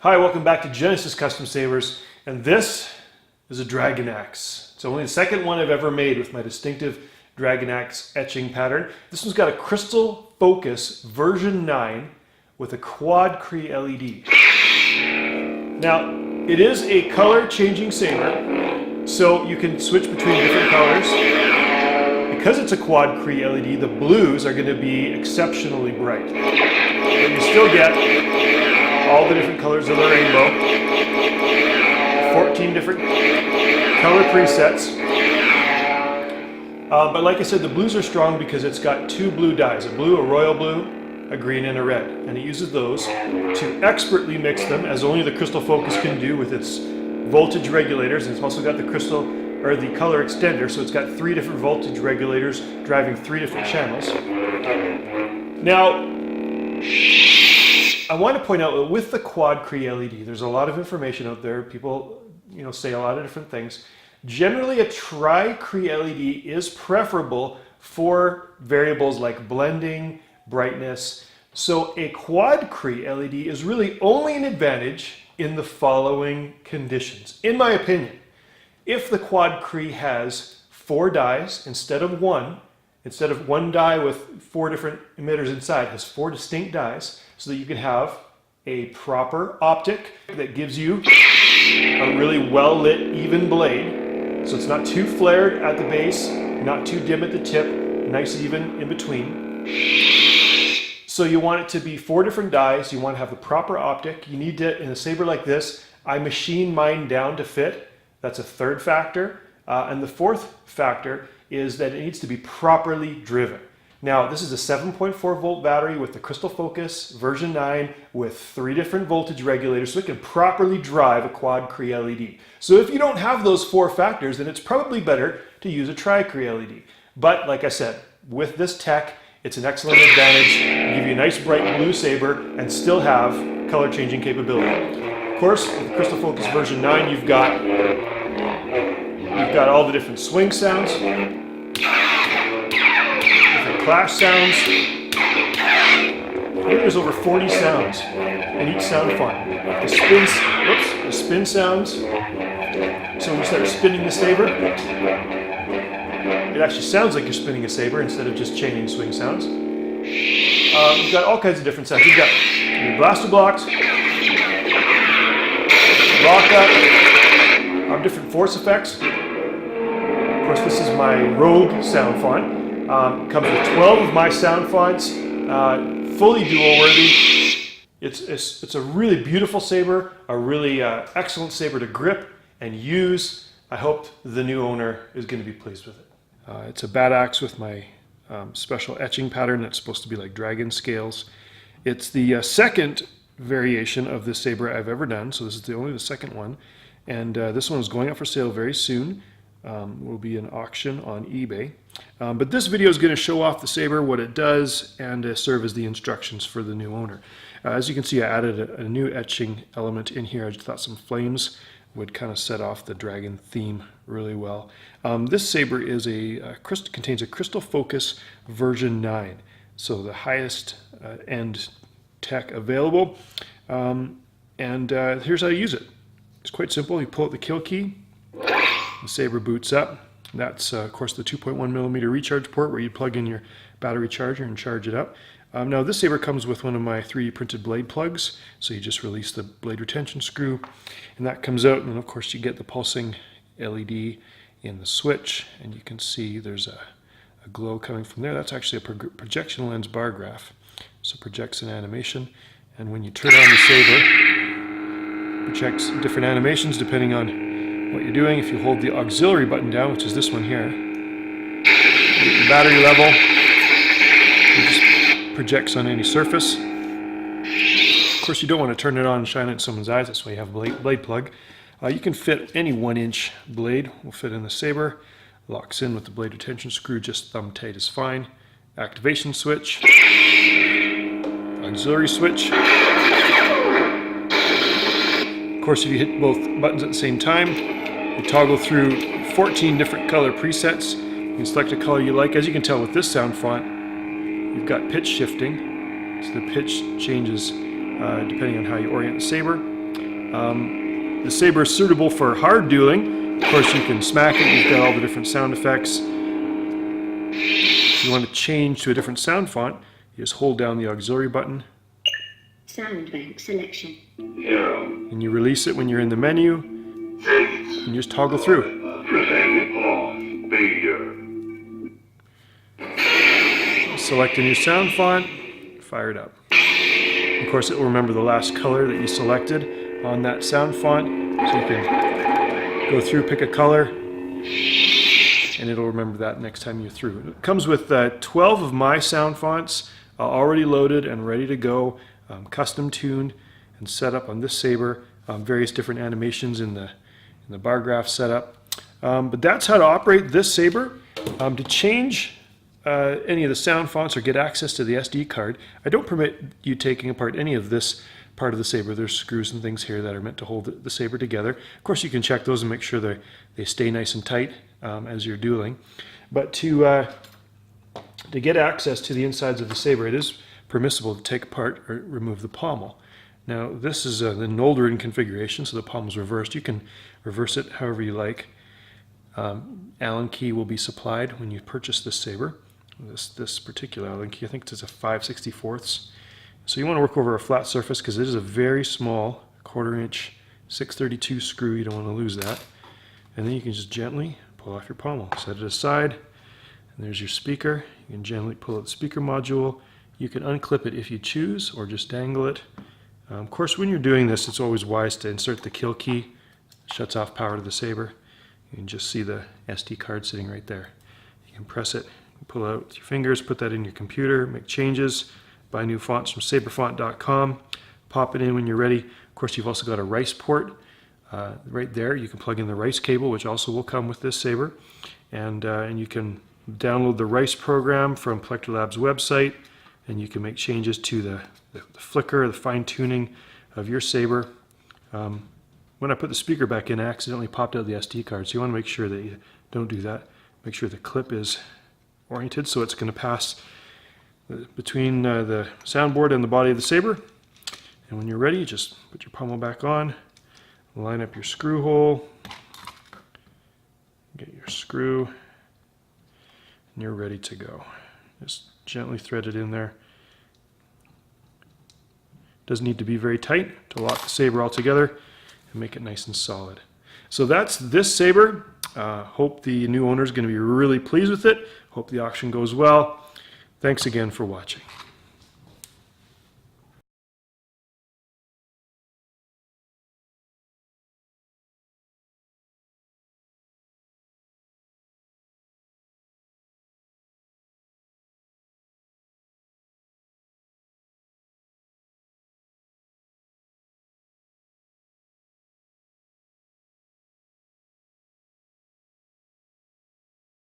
Hi, welcome back to Genesis Custom Sabers, and this is a Dragonaxx. It's only the second one I've ever made with my distinctive Dragonaxx etching pattern. This one's got a crystal focus version 9 with a quad Cree LED. Now, it is a color changing saber, so you can switch between different colors. Because it's a quad Cree LED, the blues are going to be exceptionally bright. But you still get all the different colors of the rainbow, 14 different color presets. But like I said, the blues are strong because it's got two blue dyes, a blue, a royal blue, a green, and a red. And it uses those to expertly mix them, as only the Crystal Focus can do with its voltage regulators. And it's also got the crystal, or the color extender, so it's got 3 different voltage regulators driving 3 different channels. Now, I want to point out that with the quad Cree LED, there's a lot of information out there. People, say a lot of different things. Generally, a tri-Cree LED is preferable for variables like blending, brightness. So a quad Cree LED is really only an advantage in the following conditions. In my opinion, if the quad Cree has 4 dyes instead of one die with 4 different emitters inside, has 4 distinct dyes, so that you can have a proper optic that gives you a really well lit, even blade. So it's not too flared at the base, not too dim at the tip, nice even in between. So you want it to be 4 different dyes, you want to have the proper optic. You need to, in a saber like this, I machine mine down to fit. That's a 3rd factor. And the 4th factor is that it needs to be properly driven. Now, this is a 7.4 volt battery with the Crystal Focus version 9 with 3 different voltage regulators, so it can properly drive a quad Cree LED. So if you don't have those 4 factors, then it's probably better to use a tri-Cree LED. But like I said, with this tech, it's an excellent advantage to give you a nice bright blue saber and still have color changing capability. Of course, with the Crystal Focus version 9, you've got all the different swing sounds, clash sounds. I think there's over 40 sounds in each sound font. The spin sounds. So when you start spinning the saber, it actually sounds like you're spinning a saber instead of just chaining swing sounds. You've got all kinds of different sounds. You've got your blaster blocks, lockup, different force effects. Of course, this is my Rogue sound font. Comes with 12 of my sound fonts, fully dual-worthy. It's a really beautiful saber, a really excellent saber to grip and use. I hope the new owner is going to be pleased with it. It's a bat axe with my special etching pattern that's supposed to be like dragon scales. It's the 2nd variation of this saber I've ever done, so this is only the 2nd one. And this one is going up for sale very soon. Will be an auction on eBay. But this video is going to show off the saber, what it does, and serve as the instructions for the new owner. As you can see, I added a new etching element in here. I just thought some flames would kind of set off the dragon theme really well. This saber is contains a Crystal Focus version 9, so the highest end tech available. Here's how you use it. It's quite simple. You pull out the kill key. The saber boots up. That's, of course, the 2.1mm recharge port where you plug in your battery charger and charge it up. Now, this saber comes with one of my 3D printed blade plugs, so you just release the blade retention screw, and that comes out, and of course, you get the pulsing LED in the switch, and you can see there's a glow coming from there. That's actually a projection lens bar graph, so it projects an animation, and when you turn on the saber, it projects different animations depending on what you're doing. If you hold the auxiliary button down, which is this one here, the battery level, it just projects on any surface. Of course, you don't want to turn it on and shine it in someone's eyes. That's why you have a blade plug. You can fit any 1-inch blade, will fit in the saber. Locks in with the blade retention screw, just thumb tight is fine. Activation switch, auxiliary switch. Of course, if you hit both buttons at the same time, you toggle through 14 different color presets. You can select a color you like. As you can tell with this sound font, you've got pitch shifting. So the pitch changes depending on how you orient the saber. The saber is suitable for hard dueling. Of course, you can smack it. You've got all the different sound effects. If you want to change to a different sound font, you just hold down the auxiliary button. Sound bank selection. And you release it when you're in the menu. And you just toggle through. Select a new sound font, fire it up. Of course, it will remember the last color that you selected on that sound font. So you can go through, pick a color, and it'll remember that next time you're through. It comes with 12 of my sound fonts already loaded and ready to go, custom tuned and set up on this saber. Various different animations in the bar graph setup. But that's how to operate this saber. To change any of the sound fonts or get access to the SD card, I don't permit you taking apart any of this part of the saber. There's screws and things here that are meant to hold the saber together. Of course, you can check those and make sure they stay nice and tight as you're dueling. But to get access to the insides of the saber, it is permissible to take apart or remove the pommel. Now, this is the Noldrin configuration, so the pommel's reversed. You can reverse it however you like. Allen key will be supplied when you purchase this saber. This particular Allen key, I think it's a 5/64. So you want to work over a flat surface because it is a very small 1/4 inch 632 screw. You don't want to lose that. And then you can just gently pull off your pommel. Set it aside. And there's your speaker. You can gently pull out the speaker module. You can unclip it if you choose or just dangle it. Of course, when you're doing this, it's always wise to insert the kill key. It shuts off power to the saber. You can just see the SD card sitting right there. You can press it, pull it out with your fingers, put that in your computer, make changes, buy new fonts from saberfont.com, pop it in when you're ready. Of course, you've also got a rice port right there. You can plug in the rice cable, which also will come with this saber. And you can download the rice program from Collector Labs website, and you can make changes to the flicker, the fine tuning of your saber. When I put the speaker back in, I accidentally popped out the SD card, so you want to make sure that you don't do that. Make sure the clip is oriented so it's going to pass between the soundboard and the body of the saber. And when you're ready, just put your pommel back on, line up your screw hole, get your screw, and you're ready to go. Just gently thread it in there. Doesn't need to be very tight to lock the saber all together and make it nice and solid. So that's this saber. Hope the new owner is going to be really pleased with it. Hope the auction goes well. Thanks again for watching.